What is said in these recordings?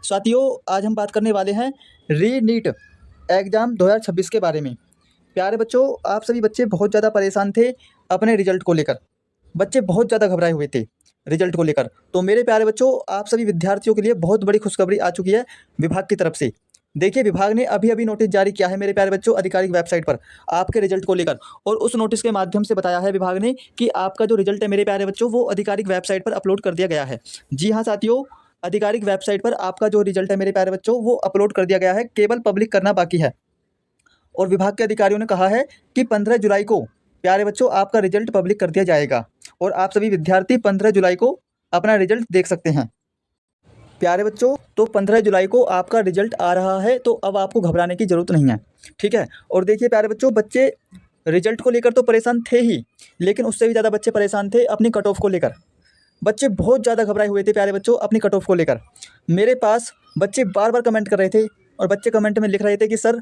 साथियों, आज हम बात करने वाले हैं री नीट एग्ज़ाम 2026 के बारे में। प्यारे बच्चों, आप सभी बच्चे बहुत ज़्यादा परेशान थे अपने रिजल्ट को लेकर। बच्चे बहुत ज़्यादा घबराए हुए थे रिजल्ट को लेकर। तो मेरे प्यारे बच्चों, आप सभी विद्यार्थियों के लिए बहुत बड़ी खुशखबरी आ चुकी है विभाग की तरफ से। देखिए, विभाग ने अभी नोटिस जारी किया है मेरे प्यारे बच्चों आधिकारिक वेबसाइट पर आपके रिजल्ट को लेकर, और उस नोटिस के माध्यम से बताया है विभाग ने कि आपका जो रिजल्ट है मेरे प्यारे बच्चों, वो आधिकारिक वेबसाइट पर अपलोड कर दिया गया है। जी हाँ साथियों, आधिकारिक वेबसाइट पर आपका जो रिजल्ट है मेरे प्यारे बच्चों, वो अपलोड कर दिया गया है, केवल पब्लिक करना बाकी है। और विभाग के अधिकारियों ने कहा है कि 15 जुलाई को प्यारे बच्चों आपका रिजल्ट पब्लिक कर दिया जाएगा, और आप सभी विद्यार्थी 15 जुलाई को अपना रिजल्ट देख सकते हैं। प्यारे बच्चों, तो 15 जुलाई को आपका रिजल्ट आ रहा है, तो अब आपको घबराने की ज़रूरत नहीं है, ठीक है। और देखिए प्यारे बच्चों, बच्चे रिजल्ट को लेकर तो परेशान थे ही, लेकिन उससे भी ज़्यादा बच्चे परेशान थे अपनी कट ऑफ को लेकर। बच्चे बहुत ज़्यादा घबराए हुए थे प्यारे बच्चों अपनी कट ऑफ को लेकर। मेरे पास बच्चे बार बार कमेंट कर रहे थे, और बच्चे कमेंट में लिख रहे थे कि सर,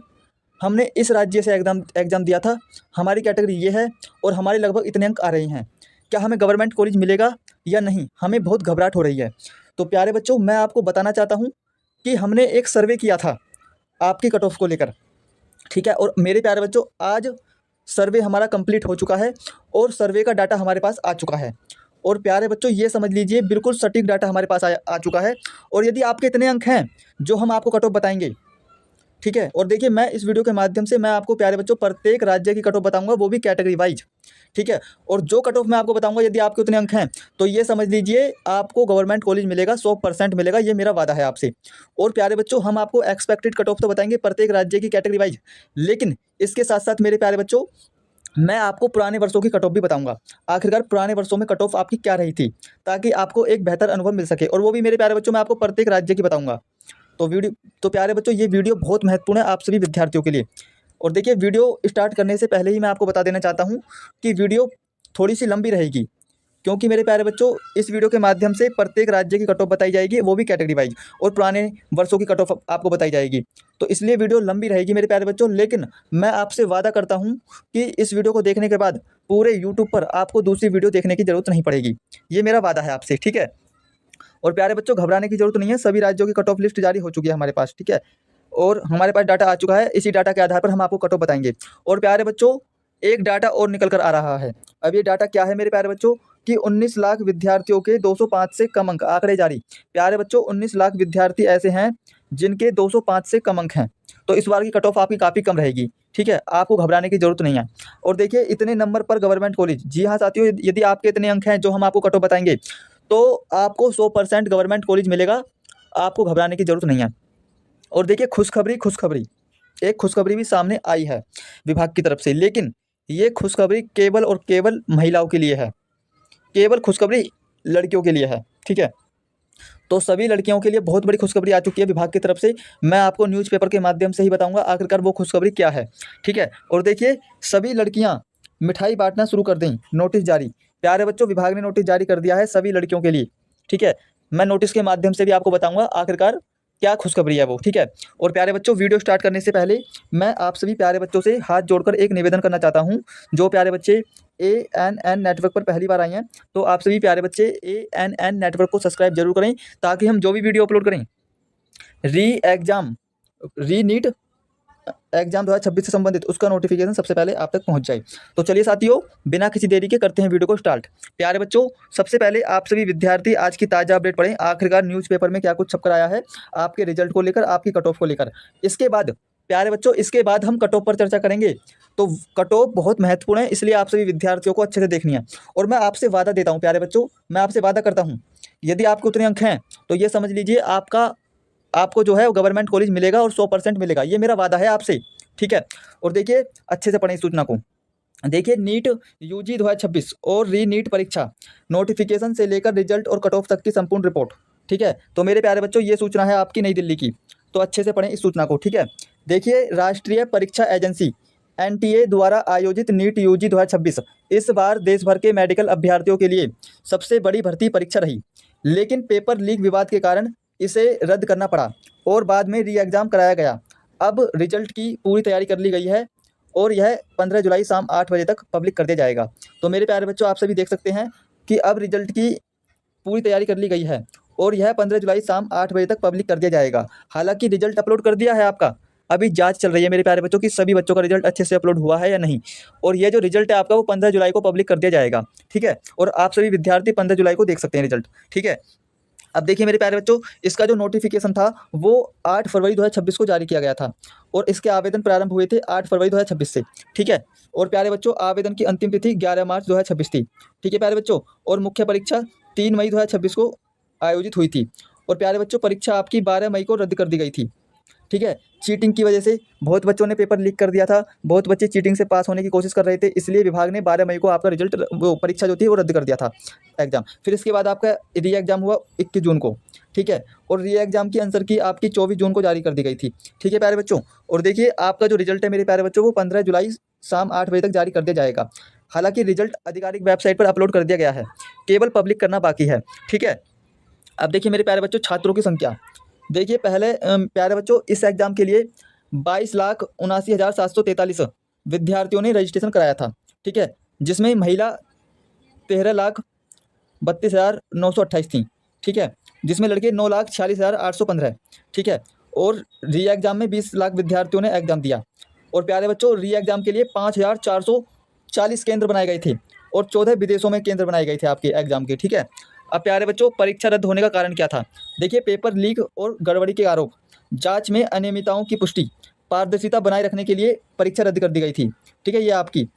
हमने इस राज्य से एग्ज़ाम दिया था, हमारी कैटेगरी ये है और हमारे लगभग इतने अंक आ रहे हैं, क्या हमें गवर्नमेंट कॉलेज मिलेगा या नहीं, हमें बहुत घबराहट हो रही है। तो प्यारे बच्चों, मैं आपको बताना चाहता हूँ कि हमने एक सर्वे किया था आपकी कट ऑफ को लेकर, ठीक है। और मेरे प्यारे बच्चों, आज सर्वे हमारा कंप्लीट हो चुका है और सर्वे का डाटा हमारे पास आ चुका है। और प्यारे बच्चों, ये समझ लीजिए बिल्कुल सटीक डाटा हमारे पास आ चुका है। और यदि आपके इतने अंक हैं जो हम आपको कट ऑफ बताएंगे, ठीक है। और देखिए, मैं इस वीडियो के माध्यम से मैं आपको प्यारे बच्चों प्रत्येक राज्य की कट ऑफ बताऊंगा, वो भी कैटेगरी वाइज, ठीक है। और जो कट ऑफ मैं आपको बताऊंगा, यदि आपके उतने अंक हैं तो ये समझ लीजिए आपको गवर्नमेंट कॉलेज मिलेगा, 100% मिलेगा, ये मेरा वादा है आपसे। और प्यारे बच्चों, हम आपको एक्सपेक्टेड कट ऑफ तो बताएंगे प्रत्येक राज्य की कैटेगरी वाइज, लेकिन इसके साथ साथ मेरे प्यारे बच्चों, मैं आपको पुराने वर्षों की कट ऑफ भी बताऊंगा। आखिरकार पुराने वर्षों में कट ऑफ आपकी क्या रही थी, ताकि आपको एक बेहतर अनुभव मिल सके, और वो भी मेरे प्यारे बच्चों मैं आपको प्रत्येक राज्य की बताऊंगा। तो प्यारे बच्चों, ये वीडियो बहुत महत्वपूर्ण है आप सभी विद्यार्थियों के लिए। और देखिए, वीडियो स्टार्ट करने से पहले ही मैं आपको बता देना चाहता हूँ कि वीडियो थोड़ी सी लंबी रहेगी, क्योंकि मेरे प्यारे बच्चों, इस वीडियो के माध्यम से प्रत्येक राज्य की कट ऑफ बताई जाएगी, वो भी कैटेगरी वाइज, और पुराने वर्षों की कट ऑफ आपको बताई जाएगी। तो इसलिए वीडियो लंबी रहेगी मेरे प्यारे बच्चों, लेकिन मैं आपसे वादा करता हूँ कि इस वीडियो को देखने के बाद पूरे यूट्यूब पर आपको दूसरी वीडियो देखने की ज़रूरत नहीं पड़ेगी। ये मेरा वादा है आपसे, ठीक है। और प्यारे बच्चों, घबराने की जरूरत नहीं है, सभी राज्यों की कट ऑफ लिस्ट जारी हो चुकी है हमारे पास, ठीक है। और हमारे पास डाटा आ चुका है, इसी डाटा के आधार पर हम आपको कट ऑफ बताएंगे। और प्यारे बच्चों, एक डाटा और निकल कर आ रहा है। अब ये डाटा क्या है मेरे प्यारे बच्चों, कि 19 लाख विद्यार्थियों के 205 से कम अंक, आंकड़े जारी। प्यारे बच्चों, 19 लाख विद्यार्थी ऐसे हैं जिनके 205 से कम अंक हैं, तो इस बार की कट ऑफ आपकी काफ़ी कम रहेगी, ठीक है। आपको घबराने की जरूरत नहीं है। और देखिए, इतने नंबर पर गवर्नमेंट कॉलेज, जी हाँ साथियों, यदि आपके इतने अंक हैं जो हम आपको कट ऑफ बताएंगे, तो आपको 100% गवर्नमेंट कॉलेज मिलेगा, आपको घबराने की ज़रूरत नहीं है। और देखिए, खुशखबरी एक खुशखबरी भी सामने आई है विभाग की तरफ से, लेकिन ये खुशखबरी केवल और केवल महिलाओं के लिए है, केवल खुशखबरी लड़कियों के लिए है, ठीक है। तो सभी लड़कियों के लिए बहुत बड़ी खुशखबरी आ चुकी है विभाग की तरफ से। मैं आपको न्यूज़पेपर के माध्यम से ही बताऊंगा आखिरकार वो खुशखबरी क्या है, ठीक है। और देखिए, सभी लड़कियां मिठाई बांटना शुरू कर दें, नोटिस जारी। प्यारे बच्चों, विभाग ने नोटिस जारी कर दिया है सभी लड़कियों के लिए, ठीक है। मैं नोटिस के माध्यम से भी आपको बताऊंगा आखिरकार क्या खुशखबरी है वो, ठीक है। और प्यारे बच्चों, वीडियो स्टार्ट करने से पहले मैं आप सभी प्यारे बच्चों से हाथ जोड़कर एक निवेदन करना चाहता हूं। जो प्यारे बच्चे ANN नेटवर्क पर पहली बार आए हैं, तो आप सभी प्यारे बच्चे ANN नेटवर्क को सब्सक्राइब जरूर करें, ताकि हम जो भी वीडियो अपलोड करें री नीट एग्जाम 2026 से संबंधित, उसका नोटिफिकेशन सबसे पहले आप तक पहुंच जाए। तो चलिए साथियों, बिना किसी देरी के करते हैं वीडियो को स्टार्ट। प्यारे बच्चों, सबसे पहले आप सभी विद्यार्थी आज की ताज़ा अपडेट पढ़ें, आखिरकार न्यूज़पेपर में क्या कुछ छपकर आया है आपके रिजल्ट को लेकर, आपकी कट ऑफ को लेकर। इसके बाद प्यारे बच्चों, इसके बाद हम कट ऑफ पर चर्चा करेंगे। तो कट ऑफ बहुत महत्वपूर्ण है, इसलिए आप सभी विद्यार्थियों को अच्छे से देखनी है। और मैं आपसे वादा देता हूँ प्यारे बच्चों, मैं आपसे वादा करता हूँ, यदि आपके उतने अंक हैं तो ये समझ लीजिए आपको जो है वो गवर्नमेंट कॉलेज मिलेगा, और 100% मिलेगा, ये मेरा वादा है आपसे, ठीक है। और देखिए, अच्छे से पढ़ें इस सूचना को। देखिए, नीट UG 2026 और री नीट परीक्षा नोटिफिकेशन से लेकर रिजल्ट और कट ऑफ तक की संपूर्ण रिपोर्ट, ठीक है। तो मेरे प्यारे बच्चों, ये सूचना है आपकी नई दिल्ली की, तो अच्छे से पढ़ें इस सूचना को, ठीक है। देखिए, राष्ट्रीय परीक्षा एजेंसी NTA द्वारा आयोजित नीट UG 2026 इस बार देश भर के मेडिकल अभ्यर्थियों के लिए सबसे बड़ी भर्ती परीक्षा रही, लेकिन पेपर लीक विवाद के कारण इसे रद्द करना पड़ा और बाद में री एग्ज़ाम कराया गया। अब रिजल्ट की पूरी तैयारी कर ली गई है, और यह 15 जुलाई शाम 8 बजे तक पब्लिक कर दिया जाएगा। तो मेरे प्यारे बच्चों, आप सभी देख सकते हैं कि अब रिजल्ट की पूरी तैयारी कर ली गई है, और यह 15 जुलाई शाम 8 बजे तक पब्लिक कर दिया जाएगा। हालांकि रिजल्ट अपलोड कर दिया है आपका, अभी जांच चल रही है मेरे प्यारे बच्चों कि सभी बच्चों का रिजल्ट अच्छे से अपलोड हुआ है या नहीं। और ये जो रिजल्ट है आपका वो 15 जुलाई को पब्लिक कर दिया जाएगा, ठीक है। और आप सभी विद्यार्थी 15 जुलाई को देख सकते हैं रिजल्ट, ठीक है। अब देखिए मेरे प्यारे बच्चों, इसका जो नोटिफिकेशन था वो 8 फरवरी 2026 को जारी किया गया था और इसके आवेदन प्रारंभ हुए थे 8 फरवरी 2026 से, ठीक है। और प्यारे बच्चों, आवेदन की अंतिम तिथि 11 मार्च 2026 थी, ठीक है प्यारे बच्चों। और मुख्य परीक्षा 3 मई 2026 को आयोजित हुई थी। और प्यारे बच्चों, परीक्षा आपकी 12 मई को रद्द कर दी गई थी, ठीक है। चीटिंग की वजह से बहुत बच्चों ने पेपर लीक कर दिया था, बहुत बच्चे चीटिंग से पास होने की कोशिश कर रहे थे, इसलिए विभाग ने 12 मई को आपका रिजल्ट, वो परीक्षा जो थी वो रद्द कर दिया था, एग्जाम। फिर इसके बाद आपका री एग्जाम हुआ 21 जून को, ठीक है। और री एग्जाम की आंसर की आपकी 24 जून को जारी कर दी गई थी, ठीक है प्यारे बच्चों। और देखिए आपका जो रिजल्ट है मेरे प्यारे बच्चों वो 15 जुलाई शाम 8 बजे तक जारी कर दिया जाएगा। हालांकि रिजल्ट आधिकारिक वेबसाइट पर अपलोड कर दिया गया है, केवल पब्लिक करना बाकी है, ठीक है। अब देखिए मेरे प्यारे बच्चों, छात्रों की संख्या देखिए। पहले प्यारे बच्चों, इस एग्ज़ाम के लिए 22,79,743 विद्यार्थियों ने रजिस्ट्रेशन कराया था, ठीक है। जिसमें महिला 13,32,928 थी, ठीक है। जिसमें लड़के 9,46,815, ठीक है। और री एग्ज़ाम में 20 लाख विद्यार्थियों ने एग्ज़ाम दिया। और प्यारे बच्चों, री एग्ज़ाम के लिए 5,440 केंद्र बनाए गए थे और 14 विदेशों में केंद्र बनाए गए थे आपके एग्ज़ाम के, ठीक है। अब प्यारे बच्चों, परीक्षा रद्द होने का कारण क्या था? देखिए, पेपर लीक और गड़बड़ी के आरोप, जांच में अनियमितताओं की पुष्टि, पारदर्शिता बनाए रखने के लिए परीक्षा रद्द कर दी गई थी, ठीक है। ये आपकी।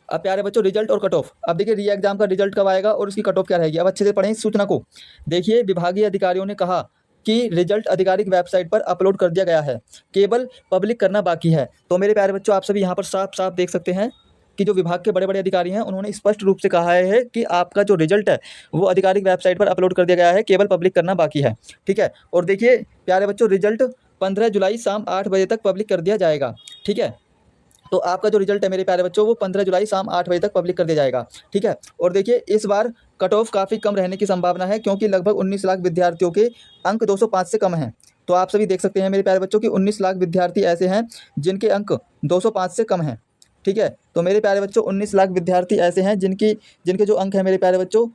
अब प्यारे बच्चों, रिजल्ट और कट ऑफ। अब देखिए री एग्जाम का रिजल्ट कब आएगा और उसकी कट ऑफ क्या रहेगी। अब अच्छे से पढ़ें इस सूचना को। देखिए, विभागीय अधिकारियों ने कहा कि रिजल्ट आधिकारिक वेबसाइट पर अपलोड कर दिया गया है, केवल पब्लिक करना बाकी है। तो मेरे प्यारे बच्चों, आप सभी यहाँ पर साफ साफ देख सकते हैं कि जो विभाग के बड़े बड़े अधिकारी हैं उन्होंने स्पष्ट रूप से कहा है कि आपका जो रिजल्ट है वो आधिकारिक वेबसाइट पर अपलोड कर दिया गया है, केवल पब्लिक करना बाकी है, ठीक है। और देखिए प्यारे बच्चों, रिजल्ट 15 जुलाई शाम 8 बजे तक पब्लिक कर दिया जाएगा, ठीक है। तो आपका जो रिजल्ट है मेरे प्यारे बच्चों वो 15 जुलाई शाम 8 बजे तक पब्लिक कर दिया जाएगा, ठीक है। और देखिए, इस बार कट ऑफ काफ़ी कम रहने की संभावना है, क्योंकि लगभग 19 लाख विद्यार्थियों के अंक 205 से कम हैं। तो आप सभी देख सकते हैं मेरे प्यारे बच्चों कि 19 लाख विद्यार्थी ऐसे हैं जिनके अंक 205 से कम हैं, ठीक है। तो मेरे प्यारे बच्चों, 19 लाख विद्यार्थी ऐसे हैं जिनके जो अंक हैं मेरे प्यारे बच्चों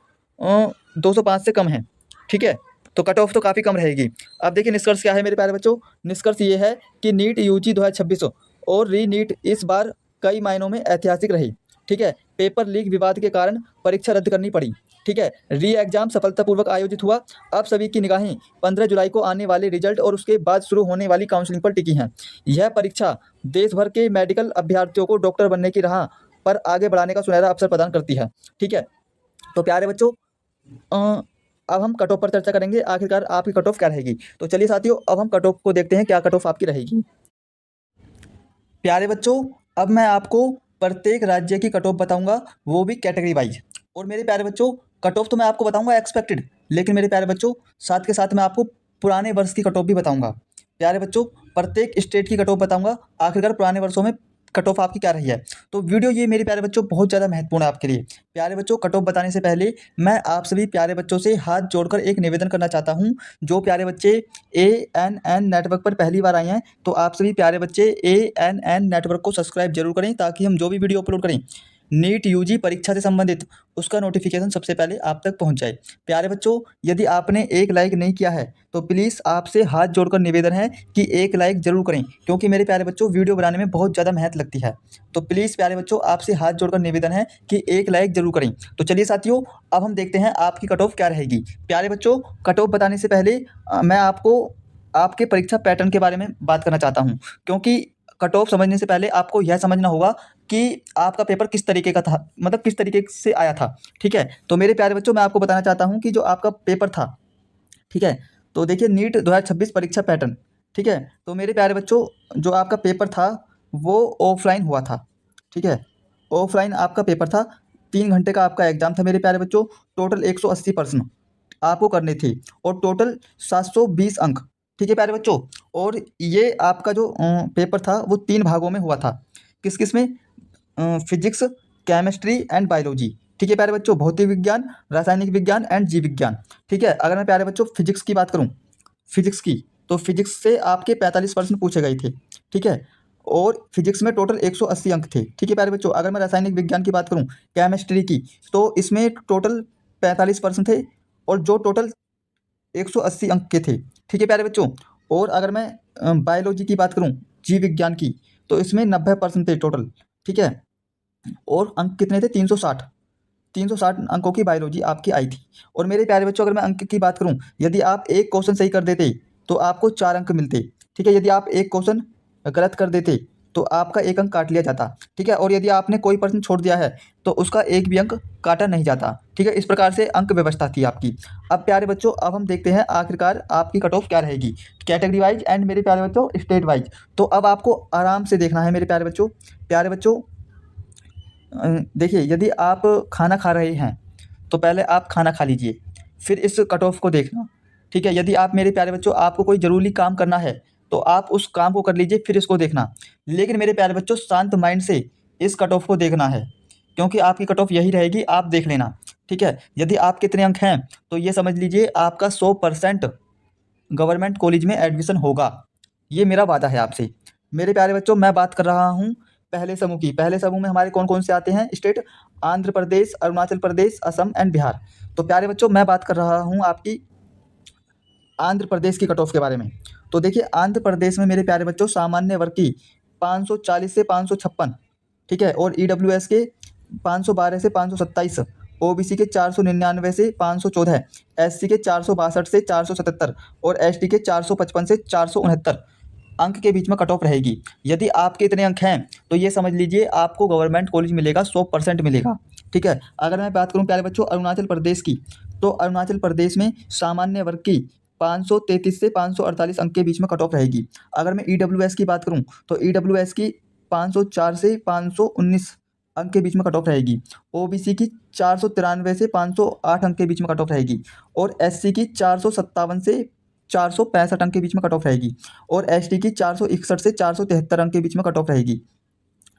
205 से कम हैं, ठीक है। तो कट ऑफ तो काफ़ी कम रहेगी। अब देखिए निष्कर्ष क्या है मेरे प्यारे बच्चों। निष्कर्ष ये है कि नीट यूजी 2026 और री नीट इस बार कई मायनों में ऐतिहासिक रही, ठीक है। पेपर लीक विवाद के कारण परीक्षा रद्द करनी पड़ी, ठीक है। री एग्जाम सफलतापूर्वक आयोजित हुआ। अब सभी की निगाहें 15 जुलाई को आने वाले रिजल्ट और उसके बाद शुरू होने वाली काउंसलिंग पर टिकी हैं। यह परीक्षा देश भर के मेडिकल अभ्यर्थियों को डॉक्टर बनने की राह पर आगे बढ़ाने का सुनहरा अवसर प्रदान करती है, ठीक है। तो प्यारे बच्चों, अब हम कट ऑफ पर चर्चा करेंगे, आखिरकार आपकी कट ऑफ क्या रहेगी। तो चलिए साथियों, अब हम कट ऑफ को देखते हैं, क्या कट ऑफ आपकी रहेगी। प्यारे बच्चों, अब मैं आपको प्रत्येक राज्य की कट ऑफ बताऊंगा, वो भी कैटेगरी वाइज। और मेरे प्यारे बच्चों, कट ऑफ तो मैं आपको बताऊंगा एक्सपेक्टेड, लेकिन मेरे प्यारे बच्चों साथ के साथ मैं आपको पुराने वर्ष की कट ऑफ भी बताऊंगा। प्यारे बच्चों, प्रत्येक स्टेट की कट ऑफ बताऊंगा, आखिरकार पुराने वर्षों में कट ऑफ आपकी क्या रही है। तो वीडियो ये मेरे प्यारे बच्चों बहुत ज़्यादा महत्वपूर्ण है आपके लिए। प्यारे बच्चों, कट ऑफ बताने से पहले मैं आप सभी प्यारे बच्चों से हाथ जोड़कर एक निवेदन करना चाहता हूं। जो प्यारे बच्चे ANN नेटवर्क पर पहली बार आए हैं, तो आप सभी प्यारे बच्चे ANN नेटवर्क को सब्सक्राइब जरूर करें, ताकि हम जो भी वीडियो अपलोड करें नीट यूजी परीक्षा से संबंधित उसका नोटिफिकेशन सबसे पहले आप तक पहुंच जाए। प्यारे बच्चों, यदि आपने एक लाइक नहीं किया है तो प्लीज़ आपसे हाथ जोड़कर निवेदन है कि एक लाइक जरूर करें, क्योंकि मेरे प्यारे बच्चों वीडियो बनाने में बहुत ज़्यादा मेहनत लगती है। तो प्लीज़ प्यारे बच्चों, आपसे हाथ जोड़कर निवेदन है कि एक लाइक जरूर करें। तो चलिए साथियों, अब हम देखते हैं आपकी कट ऑफ क्या रहेगी। प्यारे बच्चों, कट ऑफ बताने से पहले मैं आपको आपके परीक्षा पैटर्न के बारे में बात करना चाहता हूँ, क्योंकि कट ऑफ समझने से पहले आपको यह समझना होगा कि आपका पेपर किस तरीके का था, मतलब किस तरीके से आया था, ठीक है। तो मेरे प्यारे बच्चों, मैं आपको बताना चाहता हूं कि जो आपका पेपर था, ठीक है। तो देखिए, नीट 2026 परीक्षा पैटर्न, ठीक है। तो मेरे प्यारे बच्चों, जो आपका पेपर था वो ऑफलाइन हुआ था, ठीक है। ऑफलाइन आपका पेपर था, 3 घंटे का आपका एग्जाम था मेरे प्यारे बच्चों। टोटल 180 प्रश्न आपको करने थे और टोटल 720 अंक, ठीक है प्यारे बच्चों। और ये आपका जो पेपर था वो 3 भागों में हुआ था। किस किस में? फिजिक्स, केमिस्ट्री एंड बायोलॉजी, ठीक है प्यारे बच्चों। भौतिक विज्ञान, रासायनिक विज्ञान एंड जीव विज्ञान, ठीक है। अगर मैं प्यारे बच्चों फिजिक्स की बात करूं, फिजिक्स की, तो फिजिक्स से आपके 45 प्रश्न पूछे गए थे, ठीक है। और फिजिक्स में टोटल 180 अंक थे, ठीक है प्यारे बच्चों। अगर मैं रासायनिक विज्ञान की बात करूं, केमिस्ट्री की, तो इसमें टोटल 45 प्रश्न थे और जो टोटल 180 अंक के थे। ठीक है प्यारे बच्चों। और अगर मैं बायोलॉजी की बात करूँ, जीव विज्ञान की, तो इसमें 90% थे टोटल। ठीक है। और अंक कितने थे? 360। 360 अंकों की बायोलॉजी आपकी आई थी। और मेरे प्यारे बच्चों, अगर मैं अंक की बात करूं, यदि आप एक क्वेश्चन सही कर देते तो आपको 4 अंक मिलते। ठीक है। यदि आप एक क्वेश्चन गलत कर देते तो आपका 1 अंक काट लिया जाता। ठीक है। और यदि आपने कोई प्रश्न छोड़ दिया है तो उसका 1 भी अंक काटा नहीं जाता। ठीक है। इस प्रकार से अंक व्यवस्था थी आपकी। अब प्यारे बच्चों, अब हम देखते हैं आखिरकार आपकी कट ऑफ क्या रहेगी, कैटेगरी वाइज एंड मेरे प्यारे बच्चों स्टेट वाइज। तो अब आपको आराम से देखना है मेरे प्यारे बच्चों। प्यारे बच्चों, देखिए, यदि आप खाना खा रहे हैं तो पहले आप खाना खा लीजिए, फिर इस कट ऑफ को देखना। ठीक है। यदि आप मेरे प्यारे बच्चों, आपको कोई ज़रूरी काम करना है तो आप उस काम को कर लीजिए, फिर इसको देखना। लेकिन मेरे प्यारे बच्चों, शांत माइंड से इस कट ऑफ को देखना है, क्योंकि आपकी कट ऑफ यही रहेगी, आप देख लेना। ठीक है। यदि आप कितने अंक हैं तो ये समझ लीजिए आपका 100% गवर्नमेंट कॉलेज में एडमिशन होगा। ये मेरा वादा है आपसे। मेरे प्यारे बच्चों, मैं बात कर रहा हूँ पहले समूह की। पहले समूह में हमारे कौन कौन से आते हैं स्टेट? आंध्र प्रदेश, अरुणाचल प्रदेश, असम एंड बिहार। तो प्यारे बच्चों, मैं बात कर रहा हूँ आपकी आंध्र प्रदेश की कट ऑफ के बारे में। तो देखिए, आंध्र प्रदेश में मेरे प्यारे बच्चों सामान्य वर्ग की 540 से 556। ठीक है। और ईडब्ल्यूएस के 512 से 527, ओबीसी के 499 से 514, एससी के 462 से 477 और एसटी के 455 से 469 अंक के बीच में कट ऑफ रहेगी। यदि आपके इतने अंक हैं तो ये समझ लीजिए आपको गवर्नमेंट कॉलेज मिलेगा, 100% मिलेगा। ठीक है। अगर मैं बात करूं प्यारे बच्चों अरुणाचल प्रदेश की, तो अरुणाचल प्रदेश में सामान्य वर्ग की 533 से 548 अंक के बीच में कट ऑफ रहेगी। अगर मैं ईडब्ल्यूएस की बात करूं तो ईडब्ल्यूएस की 504 से 519 अंक के बीच में कट ऑफ रहेगी। ओबीसी की 493 से 508 अंक के बीच में कट ऑफ रहेगी। और एससी की 457 से 465 अंक के बीच में कट ऑफ रहेगी। और एसटी की 461 से 473 अंक के बीच में कट ऑफ रहेगी।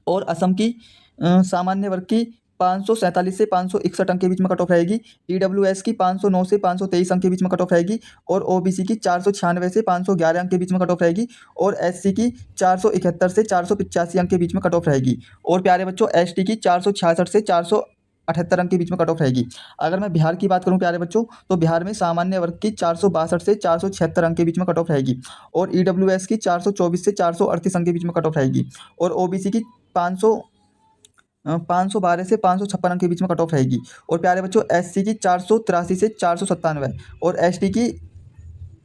और असम की सामान्य वर्ग की 547 से 561 अंक के बीच में कट ऑफ रहेगी। ईडब्ल्यूएस की 509 से 523 अंक के बीच में कट ऑफ रहेगी। और ओबीसी की 496 से 511 अंक के बीच में कट ऑफ रहेगी। और एससी की 471 से 485 अंक के बीच में कट ऑफ रहेगी। और प्यारे बच्चों, एसटी की 466 से 478 अंक के बीच में कट ऑफ रहेगी। अगर मैं बिहार की बात करूं प्यारे बच्चों, तो बिहार में सामान्य वर्ग की 462 से 476 अंक के बीच में कट ऑफ रहेगी। और ईडब्ल्यूएस की 424 से 438 अंक के बीच में कट ऑफ रहेगी। और ओबीसी की 512 से 556 अंक के बीच में कट ऑफ रहेगी। और प्यारे बच्चों, एससी की 483 से 497 और एसटी की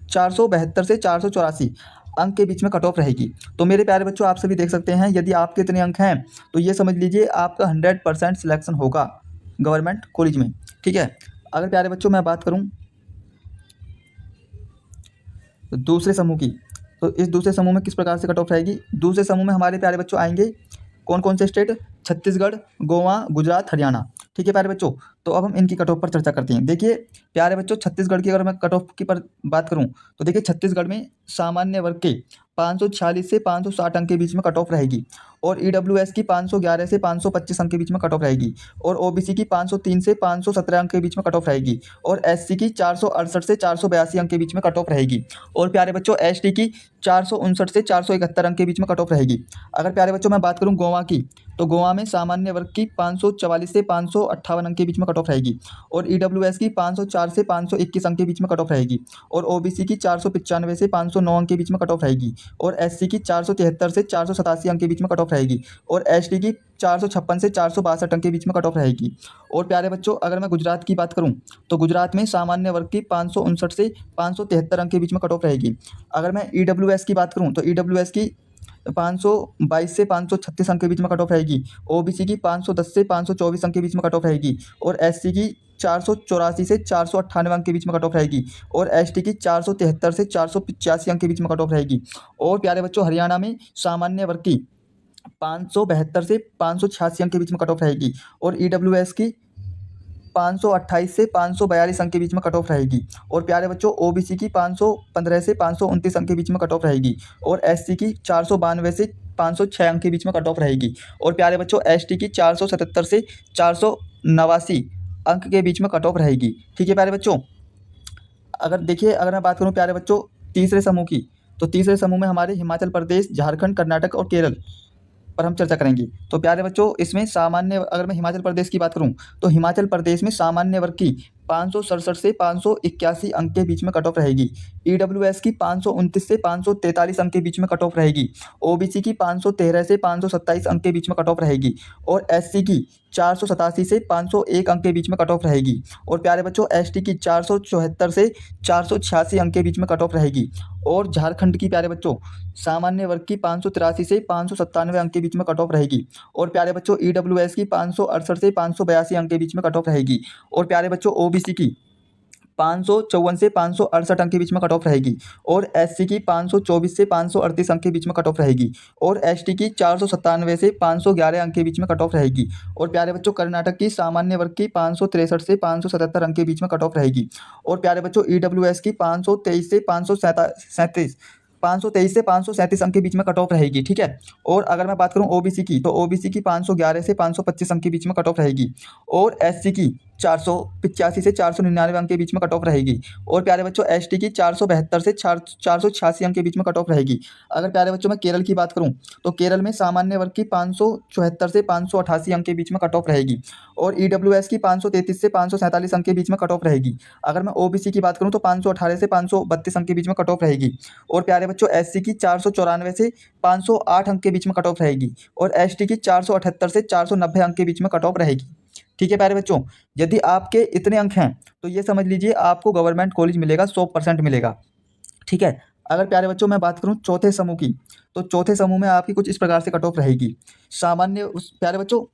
472 से 484 अंक के बीच में कट ऑफ रहेगी। तो मेरे प्यारे बच्चों, आप सभी देख सकते हैं, यदि आपके इतने अंक हैं तो ये समझ लीजिए आपका 100% सिलेक्शन होगा गवर्नमेंट कॉलेज में। ठीक है। अगर प्यारे बच्चों मैं बात करूं दूसरे समूह की, तो इस दूसरे समूह में किस प्रकार से कट ऑफ रहेगी? दूसरे समूह में हमारे प्यारे बच्चों आएंगे कौन कौन से स्टेट? छत्तीसगढ़, गोवा, गुजरात, हरियाणा। ठीक है प्यारे बच्चों। तो अब हम इनकी कट ऑफ पर चर्चा करते हैं। देखिए प्यारे बच्चों, छत्तीसगढ़ की अगर मैं कट ऑफ की पर बात करूं तो देखिए, छत्तीसगढ़ में सामान्य वर्ग के 546 से 560 अंक के बीच में कट ऑफ रहेगी। और ईडब्ल्यूएस की 511 से 525 अंक के बीच में कट ऑफ रहेगी। और ओबीसी की 503 से 517 अंक के बीच में कट ऑफ रहेगी। और एससी की 468 से 482 अंक के बीच में कट ऑफ रहेगी। और प्यारे बच्चों, एसटी की 459 से 471 अंक के बीच में कट ऑफ रहेगी। अगर प्यारे बच्चों मैं बात करूं गोवा की, तो गोवा में सामान्य वर्ग की 544 से 558 अंक के बीच में कट ऑफ रहेगी। और ईडब्ल्यूएस की 504 से 521 अंक के बीच में कट ऑफ रहेगी। और ओबीसी की 495 से 509 अंक के बीच में कट ऑफ रहेगी। और एससी की 473 से 487 अंक के बीच में कट ऑफ रहेगी। और एसटी की 456 से 462 अंक के बीच में कट ऑफ रहेगी। और प्यारे बच्चों, अगर मैं गुजरात की बात करूं तो गुजरात में सामान्य वर्ग की 559 से 573 अंक के बीच में कट ऑफ रहेगी। अगर मैं ईडब्ल्यूएस की बात करूं तो ईडब्ल्यूएस की 522 से 536 अंक के बीच में कट ऑफ रहेगी। ओबीसी की 510 से 524 अंक के बीच में कट ऑफ रहेगी। और एससी की 484 से 498 अंक के बीच में कट ऑफ रहेगी। और एसटी की 473 से 485 अंक के बीच में कट ऑफ रहेगी। और प्यारे बच्चों, हरियाणा में सामान्य वर्ग की 572 से 586 अंक के बीच में कट ऑफ रहेगी। और ईडब्ल्यूएस की 528 से 542 अंक के बीच में कट ऑफ रहेगी। और प्यारे बच्चों, ओबीसी की 515 से 529 अंक के बीच में कट ऑफ रहेगी। और एससी की 492 से 506 अंक के बीच में कट ऑफ रहेगी। और प्यारे बच्चों, एसटी की 477 से 489 अंक के बीच में कट ऑफ रहेगी। ठीक है प्यारे बच्चों। अगर देखिए, अगर मैं बात करूं प्यारे बच्चों तीसरे समूह की, तो तीसरे समूह में हमारे हिमाचल प्रदेश, झारखंड, कर्नाटक और केरल पर हम चर्चा करेंगे। तो प्यारे बच्चों, इसमें सामान्य, अगर मैं हिमाचल प्रदेश की बात करूं तो हिमाचल प्रदेश में सामान्य वर्ग की 567 से 581 अंक के बीच में कट ऑफ रहेगी। ईडब्ल्यूएस की 529 से 543 अंक के बीच में कट ऑफ रहेगी। ओबीसी की 513 से 527 अंक के बीच में कट ऑफ रहेगी। और एससी की 487 से 501 अंक के बीच में कट ऑफ रहेगी। और प्यारे बच्चों एसटी की 474 से 486 अंक के बीच में कट ऑफ रहेगी। और झारखंड की प्यारे बच्चों सामान्य वर्ग की 583 से 597 अंक के बीच में कट ऑफ रहेगी। और प्यारे बच्चों ईडब्ल्यूएस की 568 से 582 अंक के बीच में कट ऑफ रहेगी। और प्यारे बच्चों ओबीसी की 554 से 568 अंक के बीच में कट ऑफ रहेगी। और एससी की 524 से 538 अंक के बीच में कट ऑफ रहेगी। और एसटी की 497 से 511 अंक के बीच में कट ऑफ रहेगी। और प्यारे बच्चों कर्नाटक की सामान्य वर्ग की 563 से 577 अंक के बीच में कट ऑफ रहेगी। और प्यारे बच्चों ईडब्ल्यूएस की 523 से 537 अंक के बीच में कट ऑफ रहेगी। ठीक है। और अगर मैं बात करूं ओबीसी की, तो ओबीसी की 511 से 525 अंक के बीच में कट ऑफ रहेगी। और एससी की 485 से 499 अंक के बीच में कट ऑफ रहेगी। और प्यारे बच्चों एसटी की 472 से 486 अंक के बीच में कट ऑफ रहेगी। अगर प्यारे बच्चों मैं केरल की बात करूं, तो केरल में सामान्य वर्ग की 574 से 588 अंक के बीच में कट ऑफ रहेगी। और ईडब्ल्यूएस की 533 से 547 अंक के बीच में कट ऑफ रहेगी। अगर मैं ओबीसी की बात करूं तो 518 से 532 अंक के बीच में कट ऑफ रहेगी। और प्यारे बच्चों एससी की 494 से 508 अंक के बीच में कट ऑफ रहेगी। और एसटी की 478 से 490 अंक के बीच में कट ऑफ रहेगी। ठीक है प्यारे बच्चों, यदि आपके इतने अंक हैं तो ये समझ लीजिए आपको गवर्नमेंट कॉलेज मिलेगा, 100% मिलेगा। ठीक है। अगर प्यारे बच्चों मैं बात करूं चौथे समूह की, तो चौथे समूह में आपकी कुछ इस प्रकार से कट ऑफ रहेगी। प्यारे बच्चों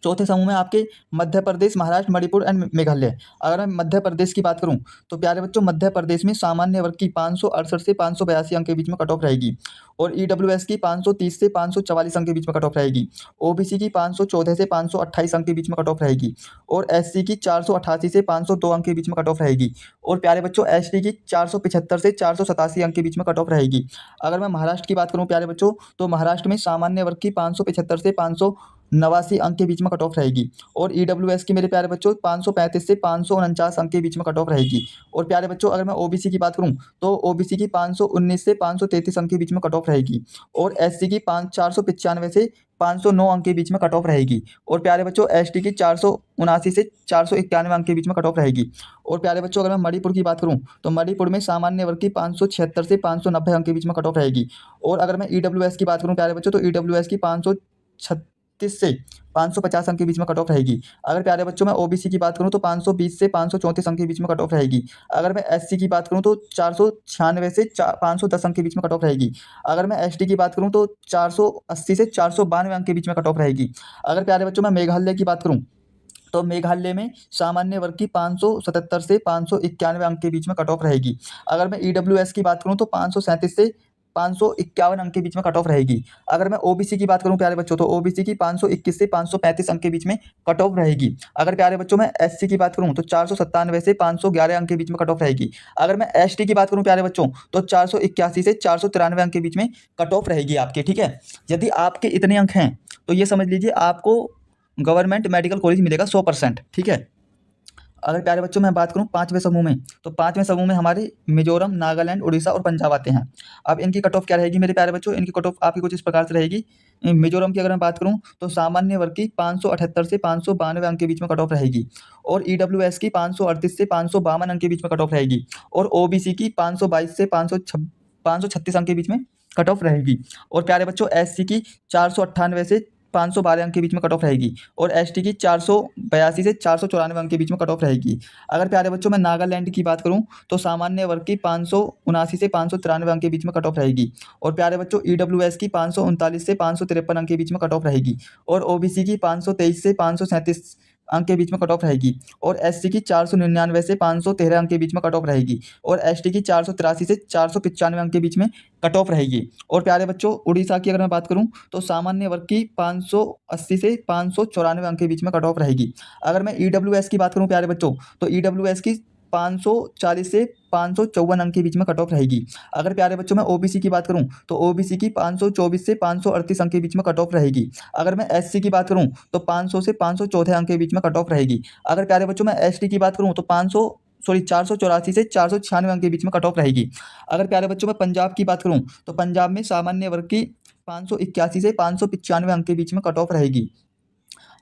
चौथे समूह में आपके मध्य प्रदेश, महाराष्ट्र, मणिपुर एंड मेघालय। अगर मैं मध्य प्रदेश की बात करूं तो प्यारे बच्चों मध्य प्रदेश में सामान्य वर्ग की 568 से 582 अंक के बीच में कट ऑफ रहेगी। और ईडब्ल्यूएस की 530 से 544 अंक के बीच में कट ऑफ रहेगी। ओबीसी की 514 से 528 अंक के बीच में कट ऑफ रहेगी। और एससी की 488 से 502 अंक के बीच में कट ऑफ रहेगी। और प्यारे बच्चों एसटी की 475 से 487 अंक के बीच में कट ऑफ रहेगी। अगर मैं महाराष्ट्र की बात करूं प्यारे बच्चों, तो महाराष्ट्र में सामान्य वर्ग की 575 से 589 अंक के बीच में कट ऑफ रहेगी। और ईडब्ल्यूएस की मेरे प्यारे बच्चों 535 से 549 अंक के बीच में कट ऑफ रहेगी। और प्यारे बच्चों अगर मैं ओबीसी की बात करूं तो ओबीसी की 519 से 533 अंक के बीच में कट ऑफ रहेगी। और एससी की 495 से 509 अंक के बीच में कट ऑफ रहेगी। और प्यारे बच्चों एसटी की 479 से 491 अंक के बीच में कट ऑफ रहेगी। और प्यारे बच्चों अगर मैं मणिपुर की बात करूं तो मणिपुर में सामान्य वर्ग की 576 से 590 अंक के बीच में कट ऑफ रहेगी। और अगर मैं ईडब्ल्यूएस की बात करूं प्यारे बच्चों, तो ईडब्ल्यूएस की 536 से 550 अंक के बीच में कट ऑफ रहेगी। अगर प्यारे बच्चों मैं ओबीसी की बात करूं तो 520 से 534 अंक के बीच में कट ऑफ रहेगी। अगर मैं एससी की बात करूं तो 496 से 510 अंक के बीच में कट ऑफ रहेगी। अगर मैं एसटी की बात करूं तो 480 से 492 अंक के बीच में कट ऑफ रहेगी। अगर प्यारे बच्चों मैं मेघालय की बात करूं तो मेघालय में सामान्य वर्ग की 577 से 591 अंक के बीच में कट ऑफ रहेगी। अगर मैं ईडब्ल्यूएस की बात करूं तो 537 से 551 अंक के बीच में कट ऑफ रहेगी। अगर मैं ओबीसी की बात करूं प्यारे बच्चों, तो ओबीसी की 521 से 535 अंक के बीच में कट ऑफ रहेगी। अगर प्यारे बच्चों मैं एससी की बात करूं तो 497 से 511 अंक के बीच में कट ऑफ रहेगी। अगर मैं एसटी की बात करूं प्यारे बच्चों तो 481 से 493 अंक के बीच में कट ऑफ रहेगी आपके। ठीक है। यदि आपके इतने अंक हैं तो ये समझ लीजिए आपको गवर्नमेंट मेडिकल कॉलेज मिलेगा 100%। ठीक है। अगर प्यारे बच्चों मैं बात करूं पांचवें समूह में, तो पांचवें समूह में हमारे मिजोरम, नागालैंड, उड़ीसा और पंजाब आते हैं। अब इनकी कट ऑफ क्या रहेगी मेरे प्यारे बच्चों? इनकी कट ऑफ आपकी कुछ इस प्रकार से रहेगी। मिजोरम की अगर मैं बात करूं तो सामान्य वर्ग की 578 से 592 अंक के बीच में कट ऑफ रहेगी। और ईडब्ल्यूएस की 538 से 552 अंक के बीच में कट ऑफ रहेगी। और ओबीसी की 522 से 536 अंक के बीच में कट ऑफ रहेगी। और प्यारे बच्चों एससी की 498 से 512 अंक के बीच में कट ऑफ रहेगी। और एसटी की 482 से 494 अंक के बीच में कट ऑफ रहेगी। अगर प्यारे बच्चों मैं नागालैंड की बात करूं तो सामान्य वर्ग की 579 से 593 अंक के बीच में कट ऑफ रहेगी। और प्यारे बच्चों ईडब्ल्यूएस की 539 से 553 अंक के बीच में कट ऑफ रहेगी। और ओबीसी की 523 से 537 अंक के बीच में कट ऑफ रहेगी। और एससी की 499 से 513 अंक के बीच में कट ऑफ रहेगी। और एसटी की 483 से 495 अंक के बीच में कट ऑफ रहेगी। और प्यारे बच्चों उड़ीसा की अगर मैं बात करूं तो सामान्य वर्ग की 580 से 594 अंक के बीच में कट ऑफ रहेगी। अगर मैं ईडब्ल्यूएस की बात करूं प्यारे बच्चों, तो ईडब्ल्यूएस की 540 से 554 अंक के बीच में कट ऑफ रहेगी। अगर प्यारे बच्चों मैं ओबीसी की बात करूं तो ओबीसी की 524 से 538 अंक के बीच में कट ऑफ रहेगी। अगर मैं एससी की बात करूं तो 500 से 504 अंक के बीच में कट ऑफ रहेगी। अगर प्यारे बच्चों मैं एसटी की बात करूं तो 484 से 496 अंक के बीच में कट ऑफ रहेगी। अगर प्यारे बच्चों मैं पंजाब की बात करूं तो पंजाब में सामान्य वर्ग की 581 से 595 अंक के बीच में कट ऑफ रहेगी।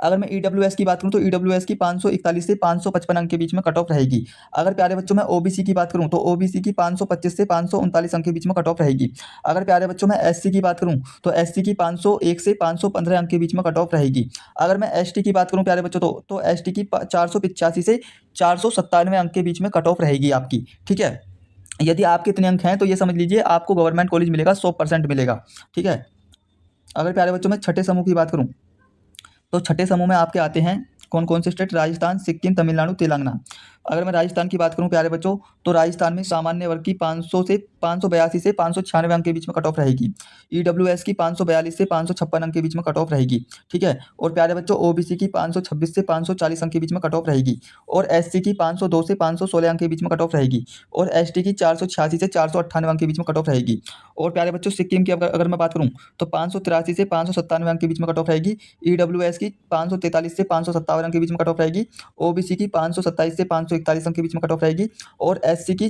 अगर मैं ईडब्ल्यूएस की बात करूँ तो ईडब्ल्यूएस की 541 से 555 अंक के बीच में कट ऑफ रहेगी। अगर प्यारे बच्चों मैं ओबीसी की बात करूँ तो ओबीसी की 525 से 539 अंक के बीच में कट ऑफ रहेगी। अगर प्यारे बच्चों मैं एससी की बात करूँ तो एससी की 501 से 515 अंक के बीच में कट ऑफ रहेगी। अगर मैं एसटी की बात करूँ प्यारे बच्चों तो एसटी की 485 से 497 अंक के बीच में कट ऑफ रहेगी आपकी। ठीक है, यदि आपके इतने अंक हैं तो ये समझ लीजिए आपको गवर्नमेंट कॉलेज मिलेगा, 100% मिलेगा। ठीक है, अगर प्यारे बच्चों मैं छठे समूह की बात करूँ तो छठे समूह में आपके आते हैं कौन कौन से स्टेट, राजस्थान, सिक्किम, तमिलनाडु, तेलंगाना। अगर मैं राजस्थान की बात करूं प्यारे बच्चों तो राजस्थान में सामान्य वर्ग की 500 से 582 से 596 अंक के बीच में कट ऑफ रहेगी। ईडब्ल्यूएस की 542 से 556 अंक के बीच में कट ऑफ रहेगी। ठीक है, और प्यारे बच्चों ओबीसी की 526 से 540 अंक के बीच में कट ऑफ रहेगी। और एससी की 502 से 516 अंक के बीच में कट ऑफ रहेगी। और एसटी की 486 से 498 अंक के बीच में कट ऑफ रहेगी। और प्यारे बच्चों सिक्किम की अगर मैं बात करूँ तो 583 से 597 अंक के बीच में कट ऑफ रहेगी। ईडब्ल्यूएस की 543 से 557 अंक के बीच में कट ऑफ रहेगी। ओबीसी की 527 से 541 अंक के बीच में कट ऑफ रहेगी। और एससी की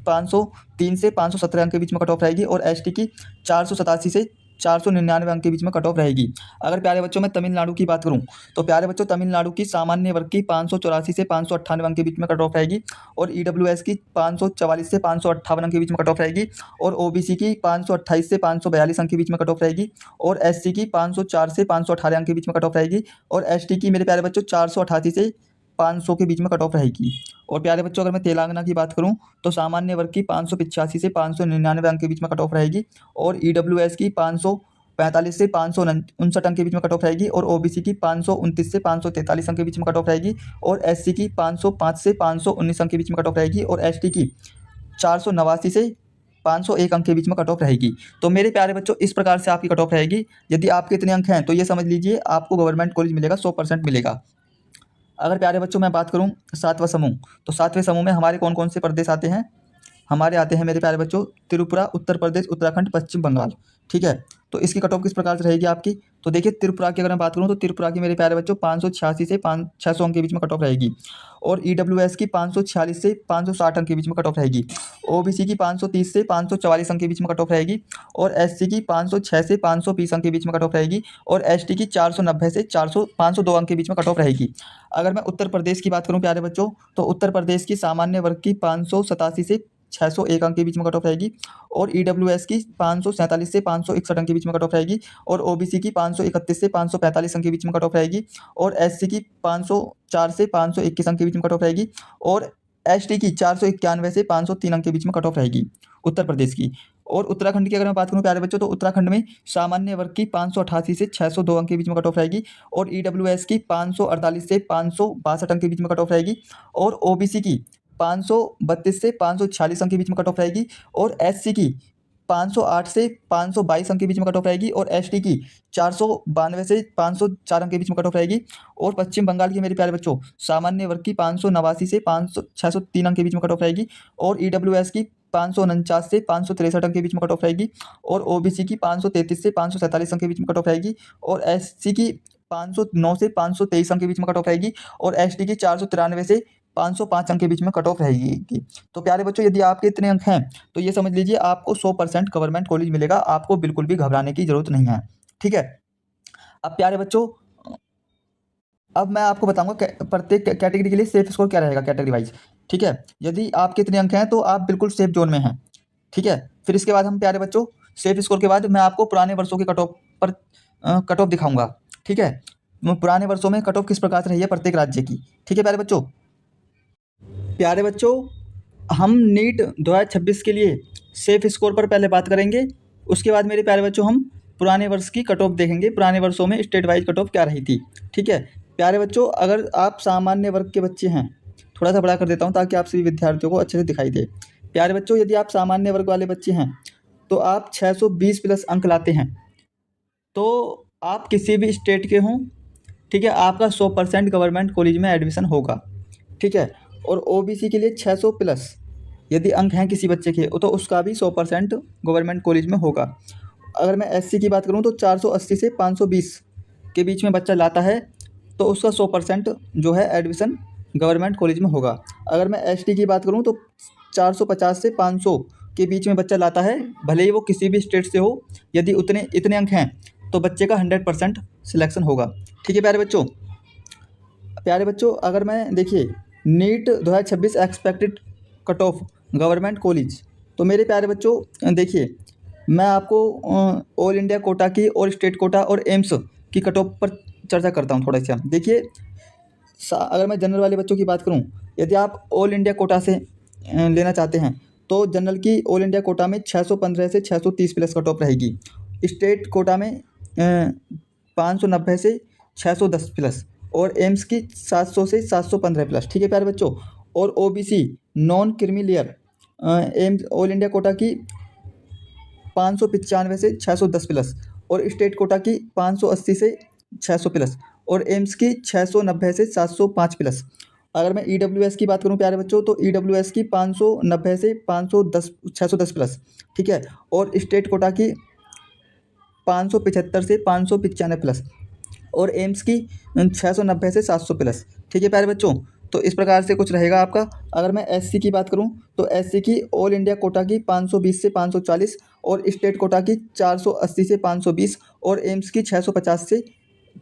503 से 517 अंक के बीच में कट ऑफ रहेगी। और एसटी की 487 से 499 अंक के बीच में कट ऑफ रहेगी। अगर प्यारे बच्चों मैं तमिलनाडु की बात करूं तो प्यारे बच्चों तमिलनाडु की सामान्य वर्ग की 584 से 598 अंक के बीच में कट ऑफ रहेगी। और ईडब्ल्यूएस की 544 से 558 अंक के बीच में कट ऑफ रहेगी। और ओबीसी की 528 से 542 अंक के बीच में कट ऑफ रहेगी। और एससी की 504 से 518 अंक के बीच में कट ऑफ रहेगी। और एसटी की मेरे प्यारे बच्चों 488 से 500 के बीच में कट ऑफ रहेगी। और प्यारे बच्चों अगर मैं तेलंगाना की बात करूं तो सामान्य वर्ग की 585 से 599 अंक के बीच में कट ऑफ रहेगी। और ईडब्ल्यूएस की 545 से 559 अंक के बीच में कट ऑफ रहेगी। और ओबीसी की 529 से 543 अंक के बीच में कट ऑफ रहेगी। और एससी की 505 से 519 अंक के बीच में कट ऑफ रहेगी। और एसटी की 489 से 501 अंक के बीच में कट ऑफ रहेगी। तो मेरे प्यारे बच्चों इस प्रकार से आपकी कट ऑफ रहेगी। यदि आपके इतने अंक हैं तो ये समझ लीजिए आपको गवर्नमेंट कॉलेज मिलेगा, 100% मिलेगा। अगर प्यारे बच्चों मैं बात करूं सातवां समूह तो सातवें समूह में हमारे कौन कौन से प्रदेश आते हैं, हमारे आते हैं मेरे प्यारे बच्चों त्रिपुरा, उत्तर प्रदेश, उत्तराखंड, पश्चिम बंगाल। ठीक है, तो इसकी कट ऑफ किस प्रकार से रहेगी आपकी, तो देखिए त्रिपुरा की अगर मैं बात करूं तो त्रिपुरा की मेरे प्यारे बच्चों 586 से 600 अंक के बीच में कट ऑफ रहेगी। और ईडब्ल्यूएस की 546 से 560 अंक के बीच में कट ऑफ रहेगी। ओबीसी की 530 से 544 अंक के बीच में कट ऑफ रहेगी। और एससी की 506 से 520 अंक के बीच में कट ऑफ रहेगी। और एसटी की 490 से 502 अंक के बीच में कट ऑफ रहेगी। अगर मैं उत्तर प्रदेश की बात करूं प्यारे बच्चों तो उत्तर प्रदेश की सामान्य वर्ग की 587 से 601 अंक के बीच में कट ऑफ रहेगी। और ईडब्ल्यूएस की 547 से 561 अंक के बीच में कट ऑफ रहेगी। और ओबीसी की 531 से 545 अंक के बीच में कट ऑफ रहेगी। और एससी की 504 से 521 अंक के बीच में कट ऑफ रहेगी। और एसटी की 491 से 503 अंक के बीच में कट ऑफ रहेगी उत्तर प्रदेश की। और उत्तराखंड की अगर मैं बात करूं प्यारे बच्चों तो उत्तराखंड में सामान्य वर्ग की 588 से 602 अंक के बीच में कट ऑफ रहेगी। और ईडब्ल्यूएस की 548 से 562 अंक के बीच में कट ऑफ रहेगी। और ओबीसी की 532 से 546 अंक के बीच में कट ऑफ रहेगी। और एससी की 508 से 522 अंक के बीच में कट ऑफ रहेगी। और एसटी की 492 से 504 अंक के बीच में कट ऑफ रहेगी। और पश्चिम बंगाल की मेरे प्यारे बच्चों सामान्य वर्ग की 589 से 603 अंक के बीच में कट ऑफ रहेगी। और ईडब्ल्यूएस की 549 से 563 अंक के बीच में कट ऑफ रहेगी। और ओबीसी की 533 से 547 अंक के बीच में कट ऑफ रहेगी। और एससी की 509 से 523 अंक के बीच में कट ऑफ रहेगी। और एसटी की 493 से 505 अंक के बीच में कट ऑफ रहेगी। तो प्यारे बच्चों यदि आपके इतने अंक हैं तो ये समझ लीजिए आपको 100% गवर्नमेंट कॉलेज मिलेगा, आपको बिल्कुल भी घबराने की जरूरत नहीं है। ठीक है, अब प्यारे बच्चों अब मैं आपको बताऊंगा प्रत्येक कैटेगरी के लिए सेफ स्कोर क्या रहेगा कैटेगरी वाइज। ठीक है, यदि आपके इतने अंक हैं तो आप बिल्कुल सेफ जोन में हैं। ठीक है, फिर इसके बाद हम प्यारे बच्चों सेफ स्कोर के बाद मैं आपको पुराने वर्षों के कट ऑफ पर कट ऑफ दिखाऊंगा। ठीक है, पुराने वर्षों में कट ऑफ किस प्रकार से रही है प्रत्येक राज्य की। ठीक है प्यारे बच्चों, प्यारे बच्चों हम नीट 2026 के लिए सेफ स्कोर पर पहले बात करेंगे। उसके बाद मेरे प्यारे बच्चों हम पुराने वर्ष की कट ऑफ देखेंगे, पुराने वर्षों में स्टेट वाइज कट ऑफ क्या रही थी। ठीक है प्यारे बच्चों, अगर आप सामान्य वर्ग के बच्चे हैं, थोड़ा सा बड़ा कर देता हूँ ताकि आप सभी विद्यार्थियों को अच्छे से दिखाई दे। प्यारे बच्चों यदि आप सामान्य वर्ग वाले बच्चे हैं तो आप 620 प्लस अंक लाते हैं तो आप किसी भी स्टेट के हों, ठीक है, आपका 100% गवर्नमेंट कॉलेज में एडमिशन होगा। ठीक है, और ओबीसी के लिए 600 प्लस यदि अंक हैं किसी बच्चे के तो उसका भी 100% गवर्नमेंट कॉलेज में होगा। अगर मैं एससी की बात करूं तो 480 से 520 के बीच में बच्चा लाता है तो उसका 100% जो है एडमिशन गवर्नमेंट कॉलेज में होगा। अगर मैं एसटी की बात करूं तो 450 से 500 के बीच में बच्चा लाता है, भले ही वो किसी भी स्टेट से हो, यदि इतने अंक हैं तो बच्चे का 100% सिलेक्शन होगा। ठीक है प्यारे बच्चों, प्यारे बच्चों, अगर मैं देखिए NEET 2026 expected cut off government college, तो मेरे प्यारे बच्चों देखिए मैं आपको ऑल इंडिया कोटा की और स्टेट कोटा और एम्स की कट ऑफ पर चर्चा करता हूँ थोड़ा सा। देखिए अगर मैं जनरल वाले बच्चों की बात करूँ, यदि आप ऑल इंडिया कोटा से लेना चाहते हैं तो जनरल की ऑल इंडिया कोटा में 615 से 630 प्लस कट ऑफ रहेगी। स्टेट कोटा में 590 से 610 प्लस और एम्स की 700 से 715 प्लस। ठीक है प्यारे बच्चों। और OBC non creamy layer AIIMS all India quota की 595 से 610 प्लस और स्टेट कोटा की 580 से 600 प्लस और एम्स की 690 से 705 प्लस। अगर मैं ईडब्ल्यूएस की बात करूं प्यारे बच्चों, तो ईडब्ल्यूएस की 590 से 510 610 प्लस। ठीक है। और स्टेट कोटा की 575 से 595 प्लस और एम्स की 690 से 700 प्लस। ठीक है प्यारे बच्चों। तो इस प्रकार से कुछ रहेगा आपका। अगर मैं एससी की बात करूं तो एससी की ऑल इंडिया कोटा की 520 से 540 और स्टेट कोटा की 480 से 520 और एम्स की 650 से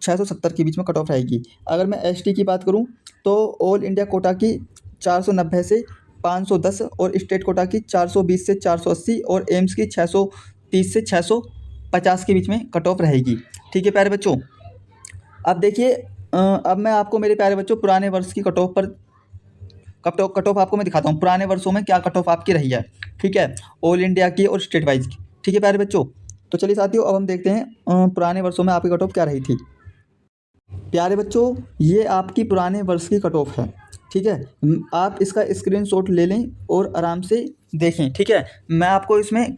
670 के बीच में कट ऑफ रहेगी। अगर मैं एसटी की बात करूं तो ऑल इंडिया कोटा की 490 से 510 और स्टेट कोटा की 420 से 480 और एम्स की 630 से 650 के बीच में कट ऑफ रहेगी। ठीक है प्यारे बच्चों। अब देखिए अब मैं आपको मेरे प्यारे बच्चों पुराने वर्ष की कट ऑफ पर कट ऑफ आपको मैं दिखाता हूँ पुराने वर्षों में क्या कट ऑफ आपकी रही है। ठीक है। ऑल इंडिया की और स्टेट वाइज की। ठीक है प्यारे बच्चों। तो चलिए साथियों अब हम देखते हैं पुराने वर्षों में आपकी कट ऑफ क्या रही थी। प्यारे बच्चों, ये आपकी पुराने वर्ष की कट ऑफ है। ठीक है। आप इसका स्क्रीनशॉट ले लें और आराम से देखें। ठीक है। मैं आपको इसमें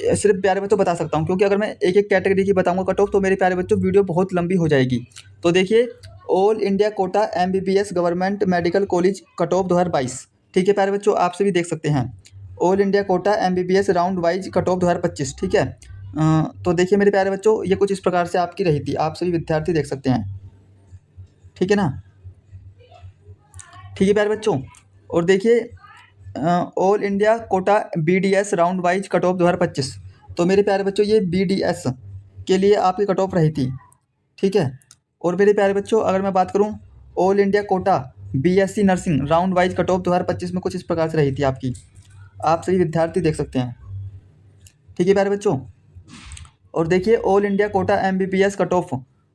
सिर्फ प्यारे बच्चों बता सकता हूँ, क्योंकि अगर मैं एक एक कैटेगरी की बताऊँगा कट ऑफ तो मेरे प्यारे बच्चों वीडियो बहुत लंबी हो जाएगी। तो देखिए all India quota MBBS government medical college cut off 2022। ठीक है प्यारे बच्चों, आप सभी देख सकते हैं। All India quota MBBS round wise cut off 2025। ठीक है। तो देखिए मेरे प्यारे बच्चों ये कुछ इस प्रकार से आपकी रही थी, आप सभी विद्यार्थी देख सकते हैं। ठीक है ना। ठीक है प्यारे बच्चों। और देखिए all India quota BDS round wise cut off 2025। तो मेरे प्यारे बच्चों ये बीडीएस के लिए आपकी कट ऑफ रही थी। ठीक है। और मेरे प्यारे बच्चों अगर मैं बात करूं all India quota BSc nursing round wise cut off 2025 में कुछ इस प्रकार से रही थी आपकी, आप सभी विद्यार्थी देख सकते हैं। ठीक है प्यारे बच्चों। और देखिए all India quota MBBS cut off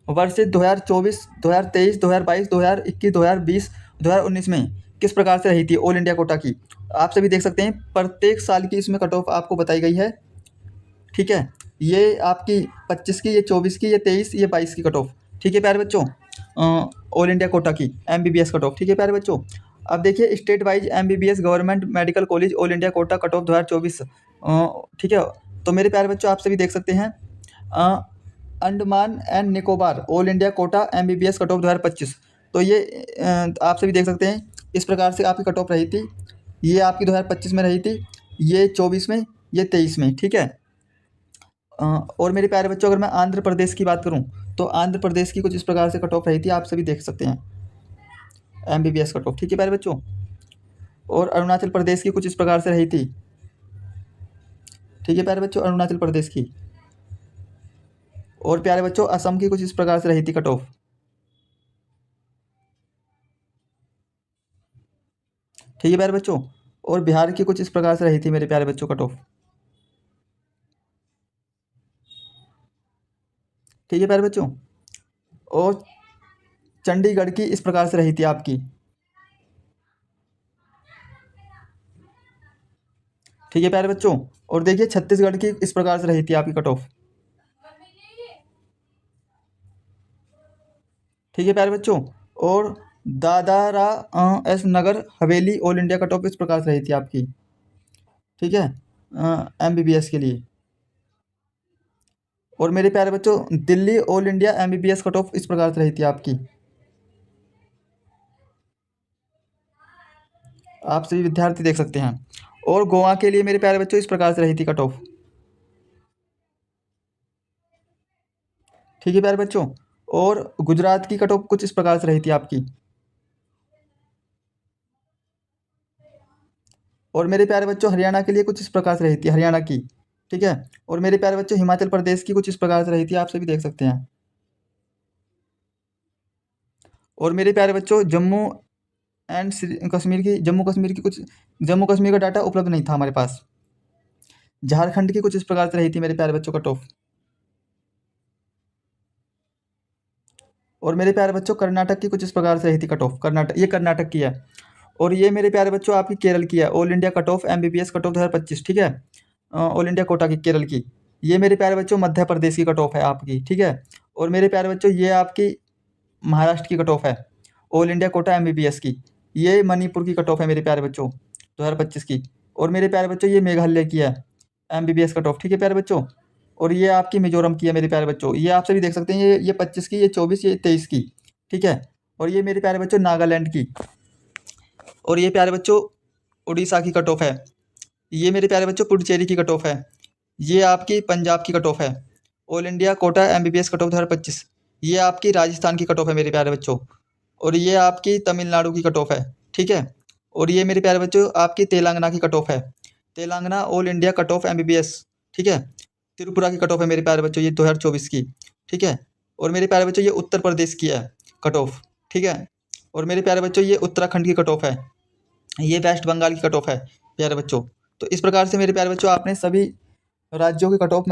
वर्ष 2024 2023 2022 2021 2020 2019 में किस प्रकार से रही थी ऑल इंडिया कोटा की, आप सभी देख सकते हैं। प्रत्येक साल की इसमें कट ऑफ आपको बताई गई है। ठीक है। ये आपकी 25 की, ये 24 की, ये 23, ये 22 की कट ऑफ। ठीक है प्यारे बच्चों। ऑल इंडिया कोटा की एमबीबीएस कट ऑफ। ठीक है प्यारे बच्चों। अब देखिए state wise MBBS government medical college all India quota cut off 2024। ठीक है। तो मेरे प्यारे बच्चों आप सभी देख सकते हैं Andaman and Nicobar all India quota MBBS cut off 2025। तो ये आप सभी देख सकते हैं इस प्रकार से आपकी कट ऑफ रही थी। ये आपकी 2025 में रही थी, ये 24 में, ये 23 में। ठीक है। और मेरे प्यारे बच्चों अगर मैं आंध्र प्रदेश की बात करूं तो आंध्र प्रदेश की कुछ इस प्रकार से कट ऑफ रही थी, आप सभी देख सकते हैं एमबीबीएस कट ऑफ। ठीक है प्यारे बच्चों। और अरुणाचल प्रदेश की कुछ इस प्रकार से रही थी। ठीक है प्यारे बच्चों, अरुणाचल प्रदेश की। और प्यारे बच्चों असम की कुछ इस प्रकार से रही थी कट ऑफ। ठीक है प्यारे बच्चों। और बिहार की कुछ इस प्रकार से रही थी मेरे प्यारे बच्चों कट ऑफ। ठीक है प्यारे बच्चों। और चंडीगढ़ की इस प्रकार से रही थी आपकी। ठीक है प्यारे बच्चों। और देखिए छत्तीसगढ़ की इस प्रकार से रही थी आपकी कट ऑफ। ठीक है प्यारे बच्चों। और Dadra S Nagar Haveli all India cut off इस प्रकार से रही थी आपकी। ठीक है। एमबीबीएस के लिए। और मेरे प्यारे बच्चों Delhi all India MBBS cut off इस प्रकार से रही थी आपकी। आप सभी विद्यार्थी देख सकते हैं। और गोवा के लिए मेरे प्यारे बच्चों इस प्रकार से रही थी कट ऑफ। ठीक है प्यारे बच्चों। और गुजरात की कट ऑफ कुछ इस प्रकार से रही थी आपकी। और मेरे प्यारे बच्चों हरियाणा के लिए कुछ इस प्रकार से रही थी, हरियाणा की। ठीक है। और मेरे प्यारे बच्चों हिमाचल प्रदेश की कुछ इस प्रकार से रही थी, आप सभी देख सकते हैं। और मेरे प्यारे बच्चों जम्मू कश्मीर का डाटा उपलब्ध नहीं था हमारे पास। झारखंड की कुछ इस प्रकार से रही थी मेरे प्यारे बच्चों कट ऑफ। और मेरे प्यारे बच्चों कर्नाटक की कुछ इस प्रकार से रही थी कट ऑफ। कर्नाटक की है। और ये मेरे प्यारे बच्चों आपकी केरल की है, all India cut off MBBS cut off 2025, ठीक है। ऑल इंडिया कोटा की केरल की। ये मेरे प्यारे बच्चों मध्य प्रदेश की कट ऑफ है आपकी, ठीक है। और मेरे प्यारे बच्चों ये आपकी महाराष्ट्र की कट ऑफ है, ऑल इंडिया कोटा MBBS की। ये मणिपुर की कट ऑफ है मेरे प्यारे बच्चों 2025 की। और मेरे प्यारे बच्चों ये मेघालय की है MBBS कट ऑफ, ठीक है प्यारे बच्चों। और ये आपकी मिजोरम की है मेरे प्यारे बच्चों। ये आप सभी देख सकते हैं, ये 25 की, ये 24, ये 23 की, ठीक है। और ये मेरे प्यारे बच्चों नागालैंड की। और ये प्यारे बच्चों उड़ीसा की कट ऑफ है। ये मेरे प्यारे बच्चों पुडुचेरी की कट ऑफ है। ये आपकी पंजाब की कट ऑफ है, all India quota MBBS cut off 2025। ये आपकी राजस्थान की कट ऑफ है मेरे प्यारे बच्चों। और ये आपकी तमिलनाडु की कट ऑफ है, ठीक है। और ये मेरे प्यारे बच्चों आपकी तेलंगाना की कट ऑफ है, Telangana all India cut off MBBS, ठीक है। त्रिपुरा की कट ऑफ है मेरे प्यारे बच्चों, ये 2024 की, ठीक है। और मेरे प्यारे बच्चों ये उत्तर प्रदेश की है कट ऑफ, ठीक है। और मेरे प्यारे बच्चों ये उत्तराखंड की कट ऑफ है, ये वेस्ट बंगाल की कट ऑफ है प्यारे बच्चों। तो इस प्रकार से मेरे प्यारे बच्चों आपने सभी राज्यों की कट ऑफ